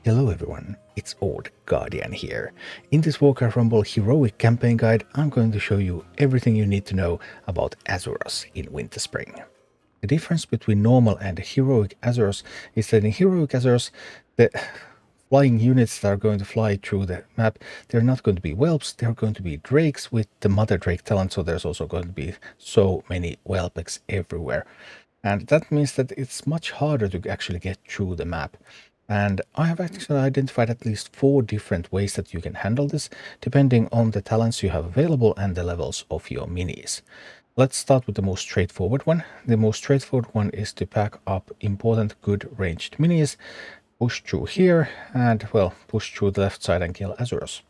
Hello everyone, it's Old Guardian here. In this Warcraft Rumble HEROIC campaign guide, I'm going to show you everything you need to know about Azurous in Winterspring. The difference between normal and heroic Azurous is that in heroic Azurous, the flying units that are going to fly through the map, they're not going to be whelps, they're going to be drakes with the mother drake talent, so there's also going to be so many whelpeks everywhere. And that means that it's much harder to actually get through the map. And I have actually identified at least 4 different ways that you can handle this, depending on the talents you have available and the levels of your minis. Let's start with the most straightforward one. The most straightforward one is to pack up important good ranged minis, push through here, and well, push through the left side and kill Azurous.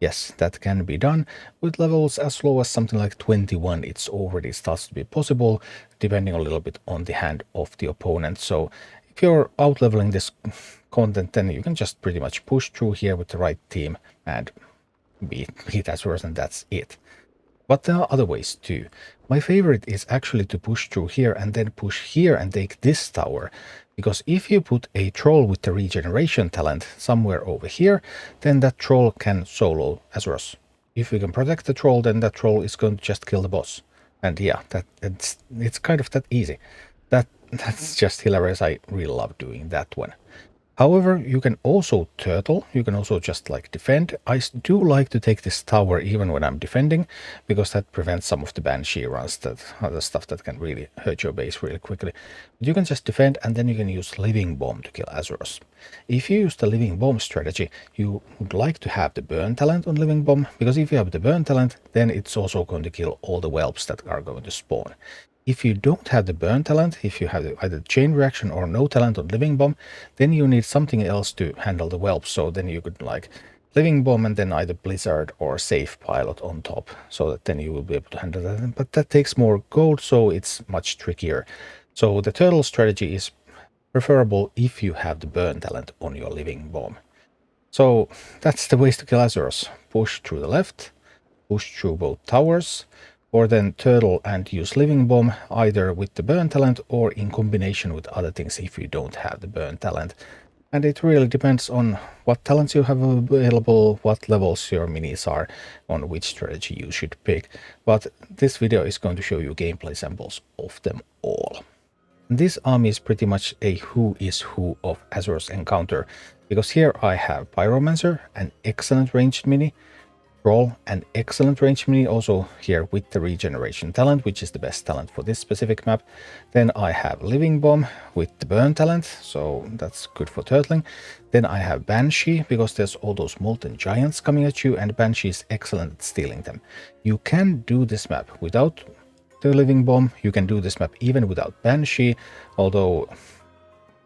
Yes, that can be done. With levels as low as something like 21, it's already starts to be possible, depending a little bit on the hand of the opponent. So if you're out-leveling this content, then you can just pretty much push through here with the right team and beat Azurous, and that's it. But there are other ways too. My favorite is actually to push through here and then push here and take this tower. Because if you put a troll with the regeneration talent somewhere over here, then that troll can solo Azurous. If you can protect the troll, then that troll is going to just kill the boss. And yeah, it's kind of that easy. That's just hilarious. I really love doing that one. However, you can also turtle, you can also just like defend. I do like to take this tower even when I'm defending, because that prevents some of the banshee runs, that other stuff that can really hurt your base really quickly. But you can just defend, and then you can use Living Bomb to kill Azurous. If you use the Living Bomb strategy, you would like to have the burn talent on Living Bomb, because if you have the burn talent, then it's also going to kill all the whelps that are going to spawn. If you don't have the burn talent, if you have either chain reaction or no talent on Living Bomb, then you need something else to handle the whelps. So then you could like Living Bomb and then either Blizzard or Safe Pilot on top, so that then you will be able to handle that. But that takes more gold, so it's much trickier. So the turtle strategy is preferable if you have the burn talent on your Living Bomb. So that's the ways to kill Azurous. Push through the left, push through both towers, or then turtle and use Living Bomb either with the burn talent or in combination with other things if you don't have the burn talent. And it really depends on what talents you have available, what levels your minis are, on which strategy you should pick. But this video is going to show you gameplay samples of them all. This army is pretty much a who is who of Azurous encounter, because here I have Pyromancer, an excellent ranged mini, Troll, an excellent range mini, also here with the regeneration talent, which is the best talent for this specific map. Then I have Living Bomb with the burn talent, so that's good for turtling. Then I have Banshee, because there's all those molten giants coming at you, and Banshee is excellent at stealing them. You can do this map without the Living Bomb, you can do this map even without Banshee, although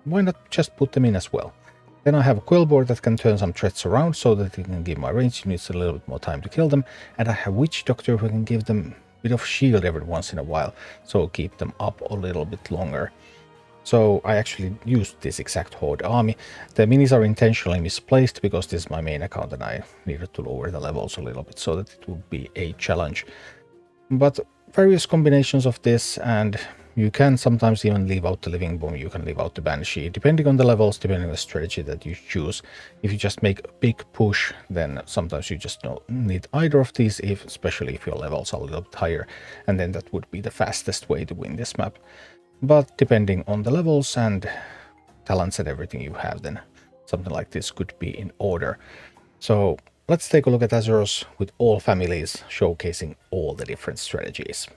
why not just put them in as well. Then I have a Quillboard that can turn some threats around so that it can give my ranged units a little bit more time to kill them. And I have Witch Doctor who can give them a bit of shield every once in a while, so keep them up a little bit longer. So I actually used this exact Horde army. The minis are intentionally misplaced because this is my main account and I needed to lower the levels a little bit so that it would be a challenge. But various combinations of this, and you can sometimes even leave out the Living Bomb, you can leave out the Banshee, depending on the levels, depending on the strategy that you choose. If you just make a big push, then sometimes you just don't need either of these, especially if your levels are a little bit higher, and then that would be the fastest way to win this map. But depending on the levels and talents and everything you have, then something like this could be in order. So let's take a look at Azurous with all families, showcasing all the different strategies.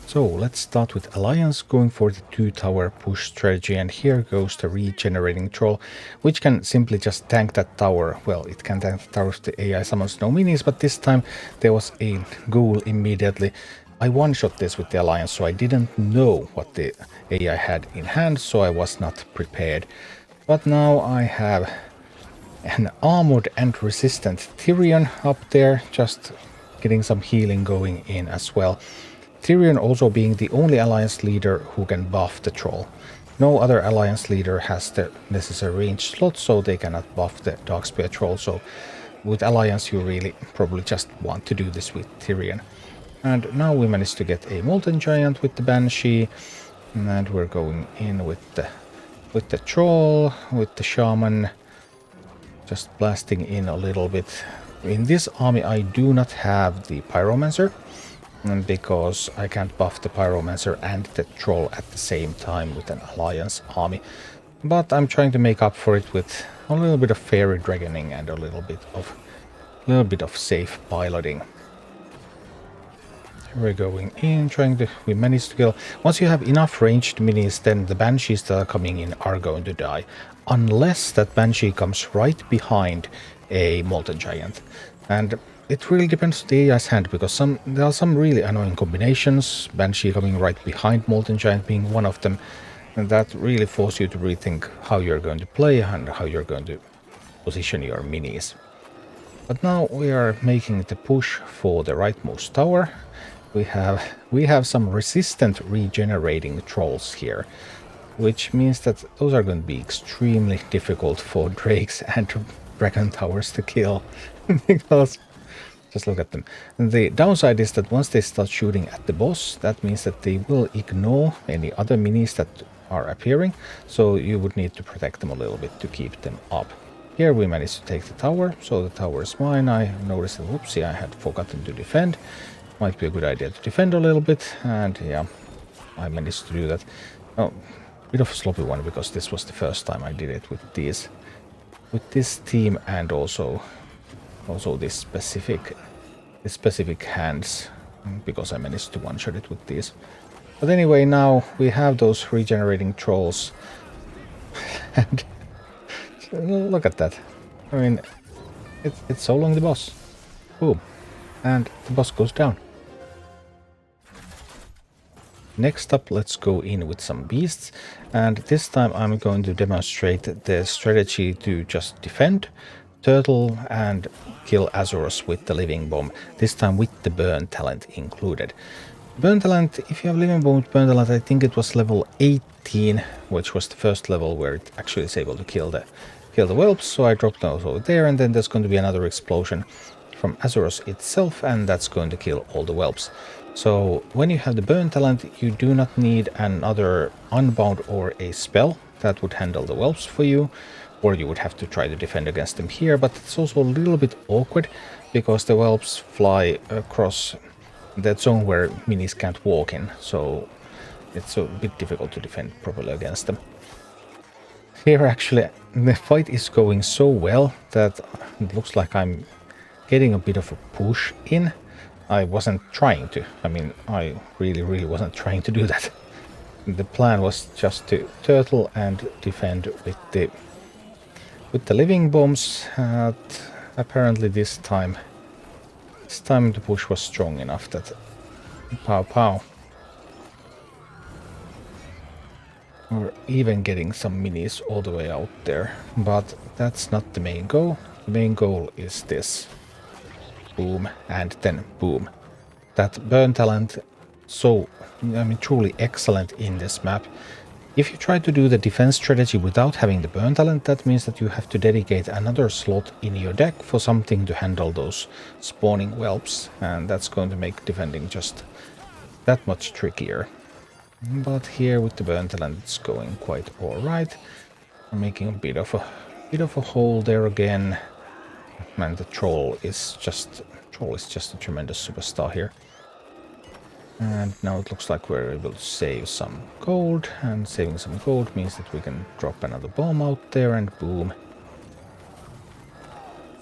So let's start with Alliance, going for the 2-tower push strategy, and here goes the regenerating troll, which can simply just tank that tower. Well, it can tank the tower if the AI summons no minis, but this time there was a ghoul immediately. I one-shot this with the Alliance, so I didn't know what the AI had in hand, so I was not prepared. But now I have an armored and resistant Tirion up there, just getting some healing going in as well. Tirion also being the only Alliance leader who can buff the troll. No other Alliance leader has the necessary range slot, so they cannot buff the Darkspear troll. So with Alliance you really probably just want to do this with Tirion. And now we managed to get a Molten Giant with the Banshee, and we're going in with the troll, with the Shaman, Just blasting in a little bit. In this army I do not have the Pyromancer, because I can't buff the Pyromancer and the Troll at the same time with an Alliance army. But I'm trying to make up for it with a little bit of Fairy Dragoning and a little bit of safe piloting. We're going in, we managed to kill. Once you have enough ranged minis, then the Banshees that are coming in are going to die. Unless that Banshee comes right behind a Molten Giant. And it really depends on the AI's hand, because there are some really annoying combinations. Banshee coming right behind Molten Giant being one of them. And that really forces you to rethink how you're going to play and how you're going to position your minis. But now we are making the push for the rightmost tower. We have some resistant regenerating trolls here, which means that those are going to be extremely difficult for drakes and dragon towers to kill. Because just look at them. And the downside is that once they start shooting at the boss, that means that they will ignore any other minis that are appearing, so you would need to protect them a little bit to keep them up. Here we managed to take the tower, so the tower is mine. I noticed that, whoopsie, I had forgotten to defend. Might be a good idea to defend a little bit, and yeah, I managed to do that. Oh, bit of a sloppy one, because this was the first time I did it with this team, and also this specific hands, because I managed to one-shot it with these. But anyway, now we have those regenerating trolls, and look at that. I mean, it's soloing the boss. Boom, and the boss goes down. Next up, let's go in with some beasts, and this time I'm going to demonstrate the strategy to just defend, turtle, and kill Azurous with the living bomb, this time with the burn talent included. Burn talent, if you have living bomb with burn talent, I think it was level 18, which was the first level where it actually is able to kill the whelps, so I dropped those over there, and then there's going to be another explosion from Azurous itself, and that's going to kill all the whelps. So when you have the burn talent, you do not need another unbound or a spell that would handle the whelps for you, or you would have to try to defend against them here. But it's also a little bit awkward, because the whelps fly across that zone where minis can't walk in, so it's a bit difficult to defend properly against them. Here actually the fight is going so well that it looks like I'm getting a bit of a push in. I wasn't trying to. I mean, I really wasn't trying to do that. The plan was just to turtle and defend with the living bombs. Apparently this time the push was strong enough that pow. We're even getting some minis all the way out there, but that's not the main goal. The main goal is this. Boom, and then boom. That burn talent, so, I mean, truly excellent in this map. If you try to do the defense strategy without having the burn talent, that means that you have to dedicate another slot in your deck for something to handle those spawning whelps, and that's going to make defending just that much trickier. But here with the burn talent, it's going quite alright. I'm making a bit of a hole there again. Man, the troll is just a tremendous superstar here. And now it looks like we're able to save some gold, and saving some gold means that we can drop another bomb out there, and boom.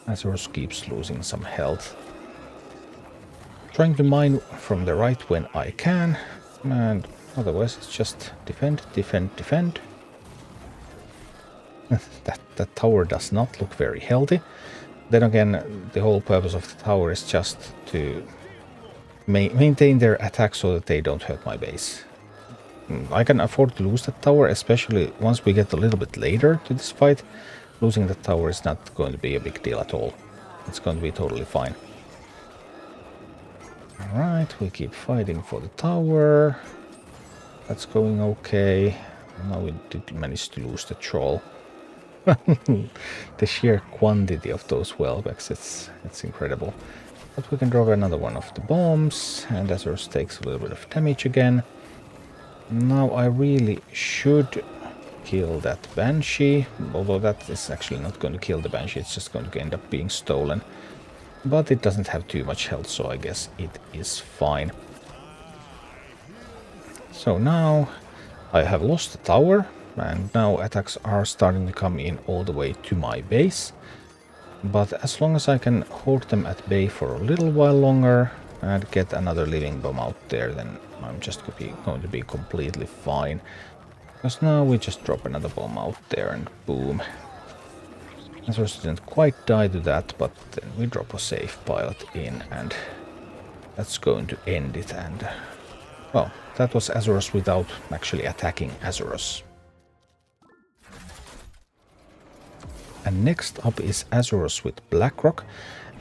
Azurous keeps losing some health. Trying to mine from the right when I can, and otherwise it's just defend. That tower does not look very healthy. Then again, the whole purpose of the tower is just to maintain their attack so that they don't hurt my base. I can afford to lose that tower, especially once we get a little bit later to this fight. Losing that tower is not going to be a big deal at all. It's going to be totally fine. Alright, we keep fighting for the tower. That's going okay. Now we did manage to lose the troll. The sheer quantity of those wellbacks, it's incredible. But we can drop another one of the bombs, and Azurous takes a little bit of damage again. Now I really should kill that Banshee, although that is actually not going to kill the Banshee, it's just going to end up being stolen. But it doesn't have too much health, so I guess it is fine. So now I have lost the tower, and now attacks are starting to come in all the way to my base. But as long as I can hold them at bay for a little while longer and get another living bomb out there, then I'm just going to be completely fine. Because now we just drop another bomb out there and boom. Azurous didn't quite die to that, but then we drop a safe pilot in and that's going to end it. And well, that was Azurous without actually attacking Azurous. And next up is Azurous with Blackrock.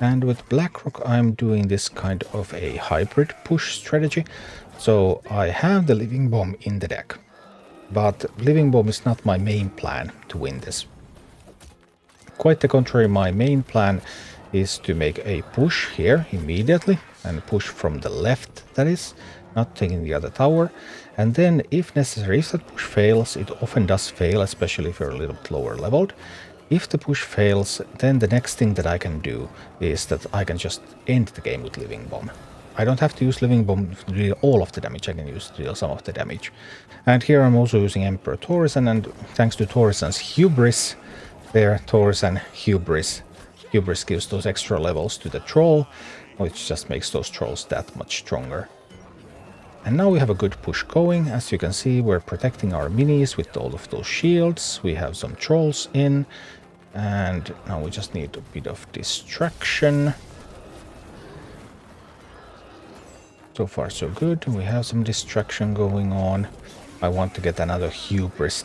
And with Blackrock I'm doing this kind of a hybrid push strategy. So I have the Living Bomb in the deck. But Living Bomb is not my main plan to win this. Quite the contrary, my main plan is to make a push here immediately. And push from the left, that is, not taking the other tower. And then if necessary, if that push fails, it often does fail, especially if you're a little bit lower leveled. If the push fails, then the next thing that I can do is that I can just end the game with Living Bomb. I don't have to use Living Bomb to deal all of the damage, I can use to deal some of the damage. And here I'm also using Emperor Thaurissan, and thanks to Thaurissan's hubris, there, Thaurissan hubris. Hubris gives those extra levels to the troll, which just makes those trolls that much stronger. And now we have a good push going. As you can see, we're protecting our minis with all of those shields. We have some trolls in. And now we just need a bit of distraction. So far so good. We have some distraction going on. I want to get another hubris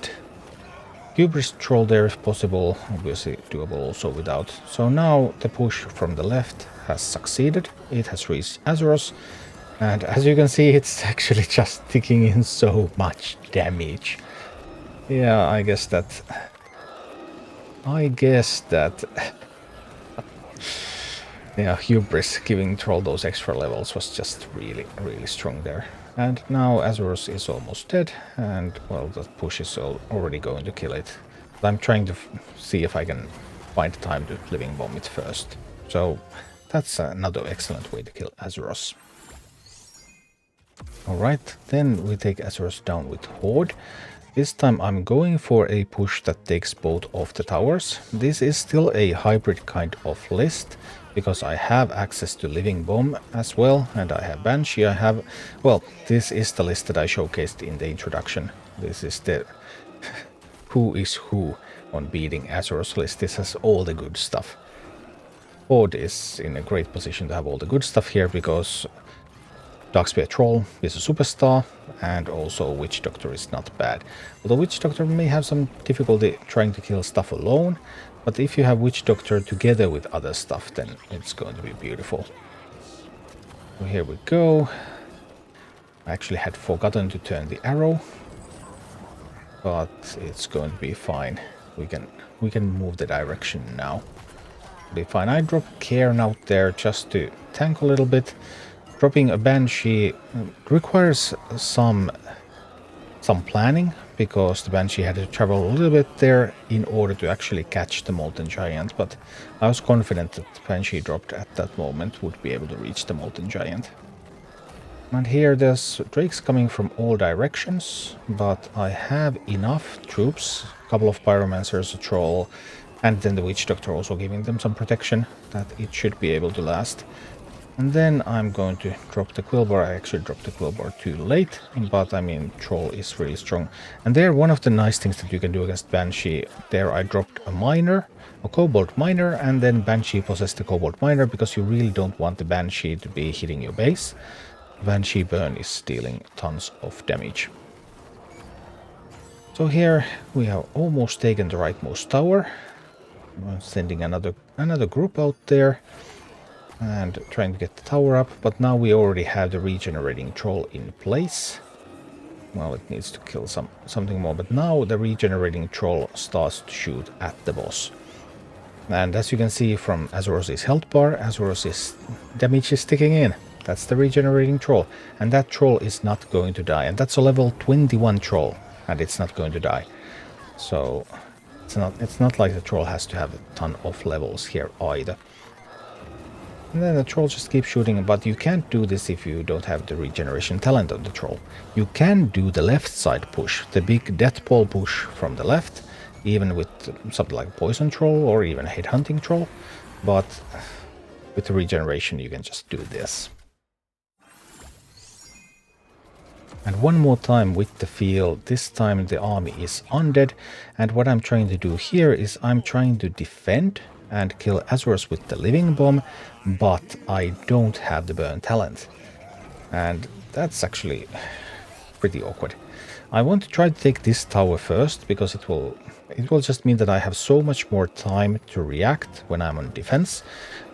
troll there if possible. Obviously doable also without. So now the push from the left has succeeded. It has reached Azurous. And as you can see, it's actually just ticking in so much damage. Yeah, I guess that yeah, hubris giving troll those extra levels was just really, really strong there. And now Azurous is almost dead, and well, that push is already going to kill it. But I'm trying to see if I can find time to Living Bomb it first. So that's another excellent way to kill Azurous. Alright, then we take Azurous down with Horde. This time I'm going for a push that takes both of the towers. This is still a hybrid kind of list, because I have access to Living Bomb as well, and I have Banshee, I have... Well, this is the list that I showcased in the introduction. This is the who is who on beating Azurous list. This has all the good stuff. Horde is in a great position to have all the good stuff here, because Darkspear Troll is a superstar, and also Witch Doctor is not bad. Although Witch Doctor may have some difficulty trying to kill stuff alone, but if you have Witch Doctor together with other stuff, then it's going to be beautiful. So here we go. I actually had forgotten to turn the arrow, but it's going to be fine. We can move the direction now. Be fine. I dropped Cairne out there just to tank a little bit. Dropping a Banshee requires some planning, because the Banshee had to travel a little bit there in order to actually catch the Molten Giant, but I was confident that the Banshee dropped at that moment would be able to reach the Molten Giant. And here there's drakes coming from all directions, but I have enough troops, a couple of Pyromancers, a Troll, and then the Witch Doctor also giving them some protection, that it should be able to last. And then I'm going to drop the Quillbar. I actually dropped the Quillbar too late, but I mean, Troll is really strong. And there, one of the nice things that you can do against Banshee, there I dropped a Miner, a Cobalt Miner, and then Banshee possessed the Cobalt Miner, because you really don't want the Banshee to be hitting your base. Banshee Burn is dealing tons of damage. So here we have almost taken the rightmost tower. I'm sending another group out there and trying to get the tower up, but now we already have the regenerating troll in place. Well, it needs to kill something more, but now the regenerating troll starts to shoot at the boss. And as you can see from Azurous' health bar, Azurous' damage is ticking in. That's the regenerating troll, and that troll is not going to die, and that's a level 21 troll, and it's not going to die. So it's not like the troll has to have a ton of levels here either. And then the troll just keeps shooting, but you can't do this if you don't have the regeneration talent of the troll. You can do the left side push, the big death ball push from the left, even with something like poison troll or even headhunting troll, but with the regeneration you can just do this. And one more time with the field, this time the army is undead, and what I'm trying to do here is I'm trying to defend and kill Azurous with the living bomb, but I don't have the burn talent. And that's actually pretty awkward. I want to try to take this tower first, because it will just mean that I have so much more time to react when I'm on defense,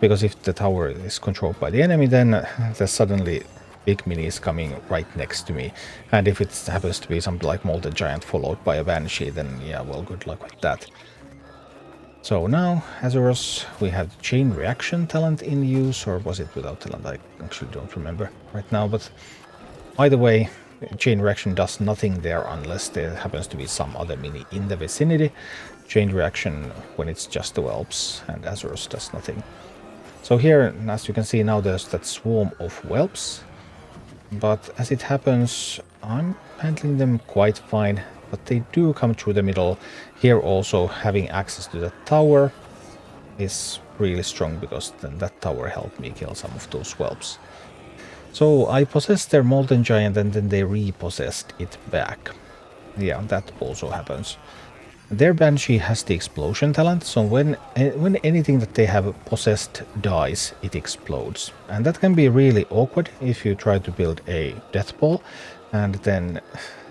because if the tower is controlled by the enemy, then there's suddenly big minis coming right next to me, and if it happens to be something like Molten Giant followed by a Banshee, then yeah, well, good luck with that. So now, Azurous, we have the Chain Reaction talent in use, or was it without talent? I actually don't remember right now, but either way, Chain Reaction does nothing there unless there happens to be some other mini in the vicinity. Chain Reaction when it's just the whelps, and Azurous does nothing. So here, as you can see now, there's that swarm of whelps, but as it happens, I'm handling them quite fine. But they do come through the middle. Here also having access to the tower is really strong, because then that tower helped me kill some of those whelps. So I possessed their Molten Giant and then they repossessed it back. Yeah, that also happens. Their Banshee has the explosion talent, so when anything that they have possessed dies, it explodes. And that can be really awkward if you try to build a death ball and then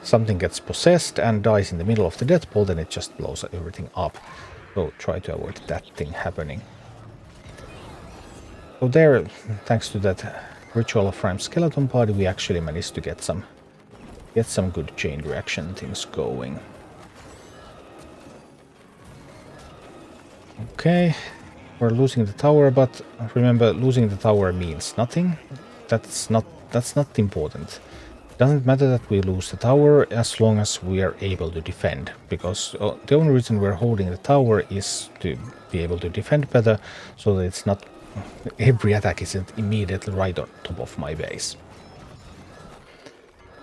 something gets possessed and dies in the middle of the death ball, then it just blows everything up. So try to avoid that thing happening. So there, thanks to that Ritual of Rhyme Skeleton Party, we actually managed to get some good chain reaction things going. Okay, we're losing the tower, but remember, losing the tower means nothing. That's not important. Doesn't matter that we lose the tower as long as we are able to defend, because the only reason we're holding the tower is to be able to defend better, so that it's not every attack isn't immediately right on top of my base.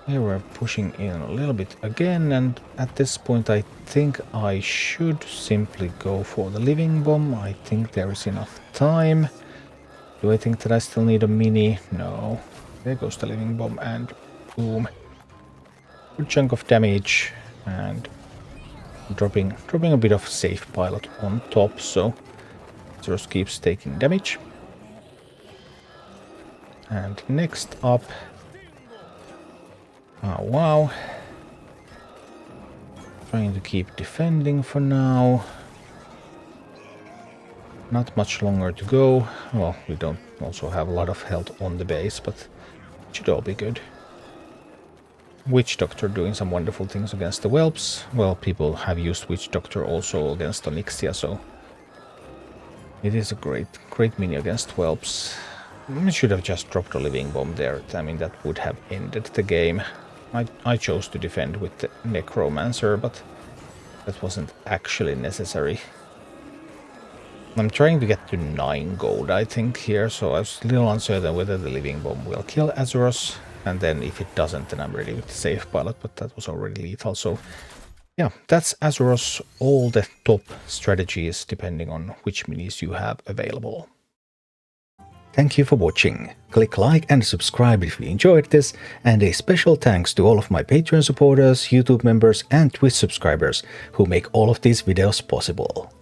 Here we're pushing in a little bit again, and at this point I think I should simply go for the living bomb. I think there is enough time. Do I think that I still need a mini? No. There goes the living bomb, and boom. Good chunk of damage, and dropping a bit of safe pilot on top, so Azurous keeps taking damage. And next up, oh wow, trying to keep defending for now. Not much longer to go. Well, we don't also have a lot of health on the base, but it should all be good. Witch Doctor doing some wonderful things against the whelps. Well, people have used Witch Doctor also against Onyxia, so it is a great mini against whelps. I should have just dropped a living bomb there. I mean, that would have ended the game. I chose to defend with the Necromancer, but that wasn't actually necessary. I'm trying to get to 9 gold, I think, here, so I was a little uncertain whether the living bomb will kill Azurous. And then if it doesn't, then I'm ready with the safe pilot, but that was already lethal. So yeah, that's Azurous, all the top strategies depending on which minis you have available. Thank you for watching. Click like and subscribe if you enjoyed this, and a special thanks to all of my Patreon supporters, YouTube members and Twitch subscribers who make all of these videos possible.